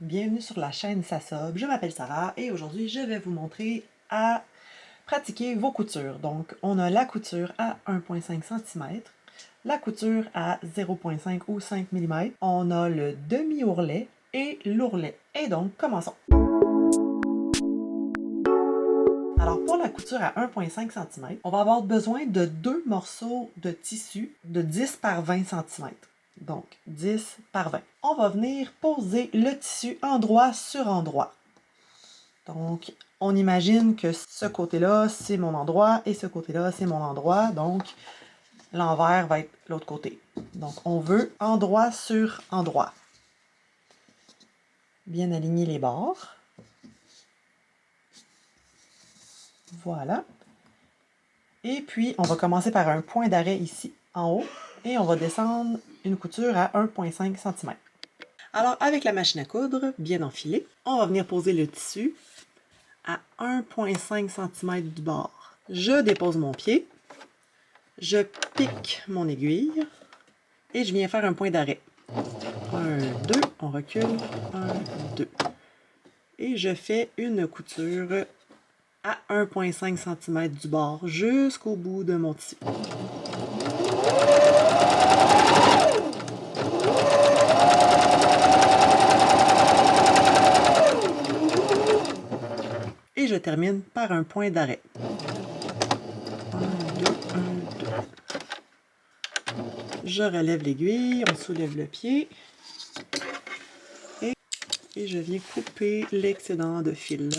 Bienvenue sur la chaîne Sasob, je m'appelle Sarah et aujourd'hui je vais vous montrer à pratiquer vos coutures. Donc on a la couture à 1,5 cm, la couture à 0,5 ou 5 mm, on a le demi-ourlet et l'ourlet. Et donc commençons! Alors pour la couture à 1,5 cm, on va avoir besoin de deux morceaux de tissu de 10 par 20 cm. Donc 10 par 20. On va venir poser le tissu endroit sur endroit. Donc on imagine que ce côté-là c'est mon endroit et ce côté-là c'est mon endroit. Donc l'envers va être l'autre côté. Donc on veut endroit sur endroit. Bien aligner les bords. Voilà. Et puis, on va commencer par un point d'arrêt ici, en haut, et on va descendre une couture à 1,5 cm. Alors, avec la machine à coudre, bien enfilée, on va venir poser le tissu à 1,5 cm du bord. Je dépose mon pied, je pique mon aiguille, et je viens faire un point d'arrêt. 1, 2, on recule, 1, 2. Et je fais une couture à 1,5 cm du bord jusqu'au bout de mon tissu. Et je termine par un point d'arrêt. 1, 2, 1, 2. Je relève l'aiguille, on soulève le pied et je viens couper l'excédent de fil.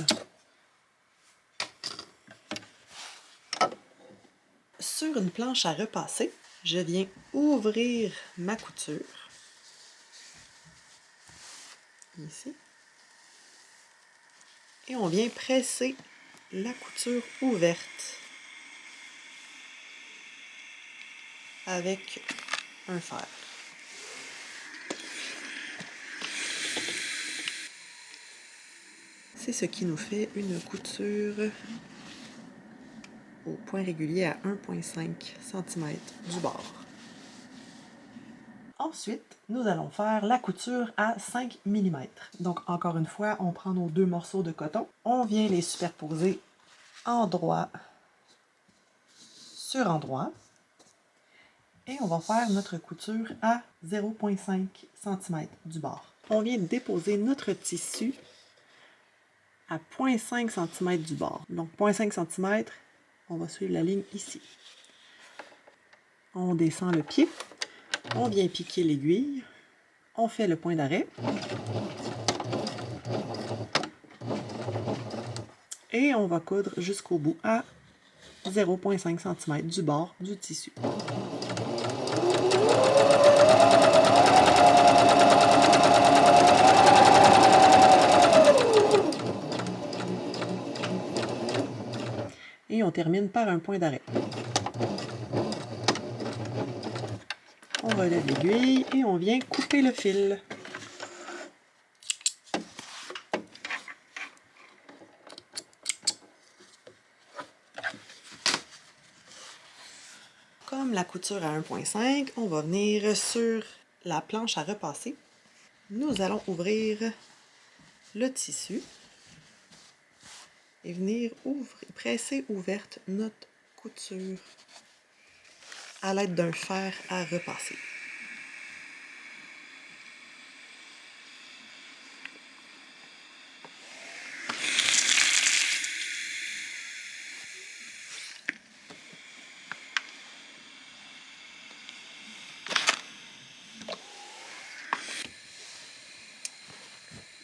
Sur une planche à repasser, je viens ouvrir ma couture, ici, et on vient presser la couture ouverte avec un fer. C'est ce qui nous fait une couture au point régulier à 1,5 cm du bord. Ensuite, nous allons faire la couture à 5 mm. Donc, encore une fois, on prend nos deux morceaux de coton, on vient les superposer endroit sur endroit et on va faire notre couture à 0,5 cm du bord. On vient déposer notre tissu à 0,5 cm du bord. Donc, 0,5 cm, on va suivre la ligne ici. On descend le pied, on vient piquer l'aiguille, on fait le point d'arrêt. Et on va coudre jusqu'au bout à 0,5 cm du bord du tissu. Et on termine par un point d'arrêt. On relève l'aiguille et on vient couper le fil. Comme la couture à 1,5, on va venir sur la planche à repasser. Nous allons ouvrir le tissu et venir presser ouverte notre couture à l'aide d'un fer à repasser.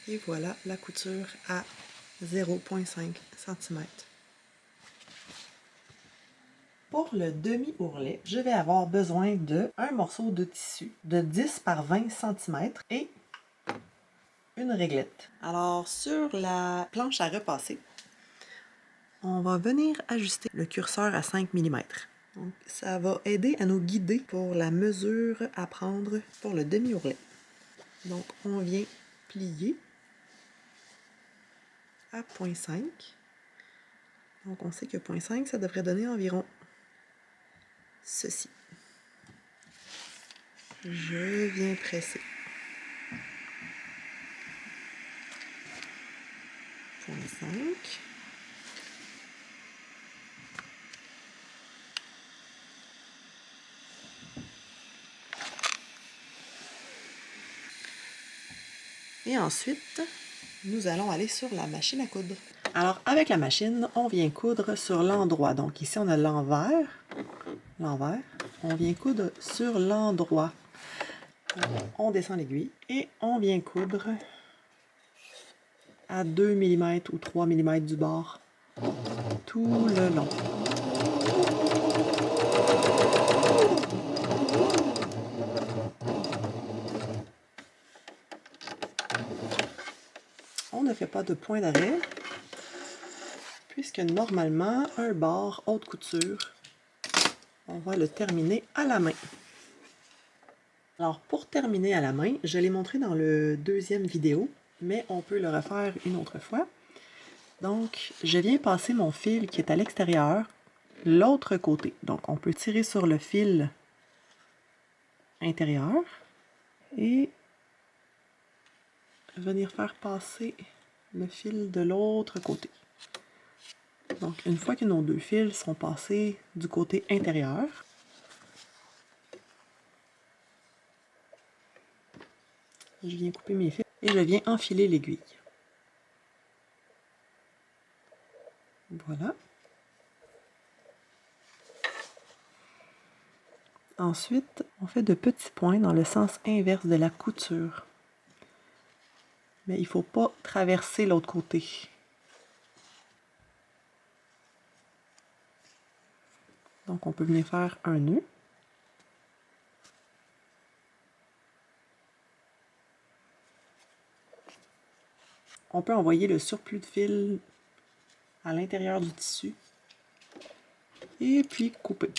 Et voilà la couture à 0,5 cm. Pour le demi-ourlet, je vais avoir besoin de un morceau de tissu de 10 par 20 cm et une réglette. Alors sur la planche à repasser, on va venir ajuster le curseur à 5 mm. Donc, ça va aider à nous guider pour la mesure à prendre pour le demi-ourlet. Donc on vient plier à 0,5. Donc on sait que 0,5, ça devrait donner environ ceci. Je viens presser. 2,5. Et ensuite, nous allons aller sur la machine à coudre. Alors, avec la machine, on vient coudre sur l'endroit. Donc ici, on a l'envers. On vient coudre sur l'endroit. On descend l'aiguille et on vient coudre à 2 mm ou 3 mm du bord tout le long. On ne fait pas de point d'arrêt puisque normalement, un bord haute couture, on va le terminer à la main. Alors, pour terminer à la main, je l'ai montré dans le deuxième vidéo, mais on peut le refaire une autre fois. Donc, je viens passer mon fil qui est à l'extérieur, l'autre côté. Donc, on peut tirer sur le fil intérieur et venir faire passer le fil de l'autre côté. Donc, une fois que nos deux fils sont passés du côté intérieur, je viens couper mes fils et je viens enfiler l'aiguille. Voilà. Ensuite, on fait de petits points dans le sens inverse de la couture. Mais il ne faut pas traverser l'autre côté. Donc, on peut venir faire un nœud. On peut envoyer le surplus de fil à l'intérieur du tissu et puis couper.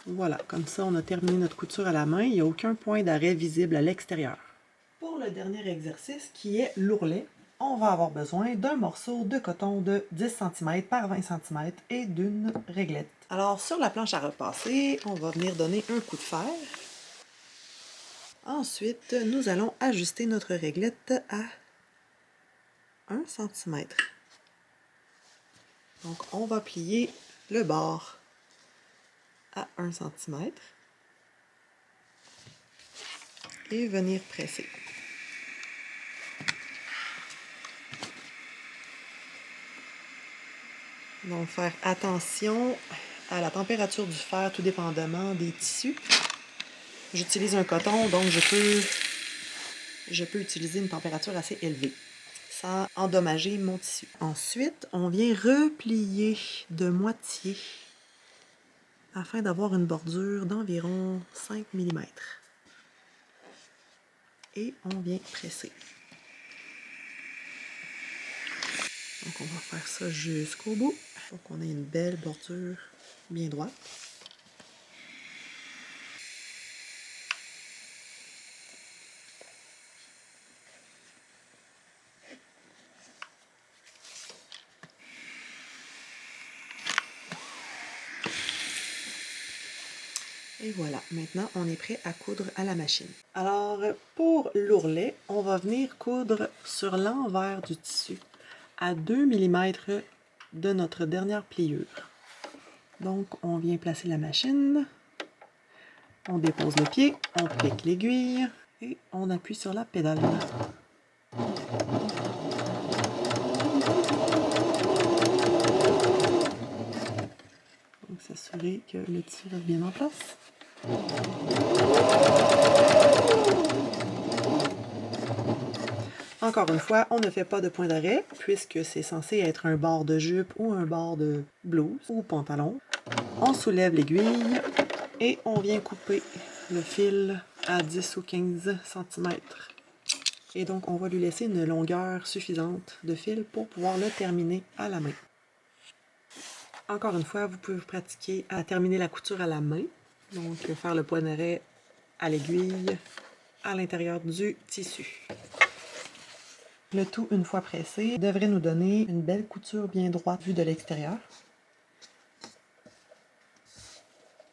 Voilà, comme ça on a terminé notre couture à la main. Il n'y a aucun point d'arrêt visible à l'extérieur. Pour le dernier exercice qui est l'ourlet, on va avoir besoin d'un morceau de coton de 10 cm par 20 cm et d'une réglette. Alors sur la planche à repasser, on va venir donner un coup de fer. Ensuite, nous allons ajuster notre réglette à 1 cm. Donc, on va plier le bord à 1 cm et venir presser. Donc, faire attention à la température du fer, tout dépendamment des tissus. J'utilise un coton, donc je peux utiliser une température assez élevée sans endommager mon tissu. Ensuite, on vient replier de moitié afin d'avoir une bordure d'environ 5 mm. Et on vient presser. Donc on va faire ça jusqu'au bout pour qu'on ait une belle bordure bien droite. Et voilà, maintenant on est prêt à coudre à la machine. Alors pour l'ourlet, on va venir coudre sur l'envers du tissu à 2 mm de notre dernière pliure. Donc on vient placer la machine, on dépose le pied, on pique l'aiguille et on appuie sur la pédale. Donc s'assurer que le tissu reste bien en place. Encore une fois, on ne fait pas de point d'arrêt puisque c'est censé être un bord de jupe ou un bord de blouse ou pantalon. On soulève l'aiguille et on vient couper le fil à 10 ou 15 cm. Et donc, on va lui laisser une longueur suffisante de fil pour pouvoir le terminer à la main. Encore une fois, vous pouvez vous pratiquer à terminer la couture à la main. Donc, faire le point d'arrêt à l'aiguille à l'intérieur du tissu. Le tout, une fois pressé, devrait nous donner une belle couture bien droite vue de l'extérieur.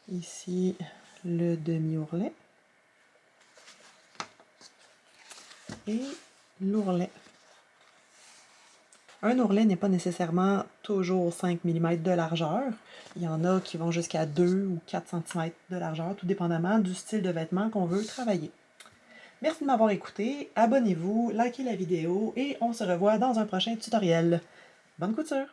Ici, le demi-ourlet. et l'ourlet. Un ourlet n'est pas nécessairement toujours 5 mm de largeur. Il y en a qui vont jusqu'à 2 ou 4 cm de largeur, tout dépendamment du style de vêtement qu'on veut travailler. Merci de m'avoir écouté, abonnez-vous, likez la vidéo et on se revoit dans un prochain tutoriel. Bonne couture!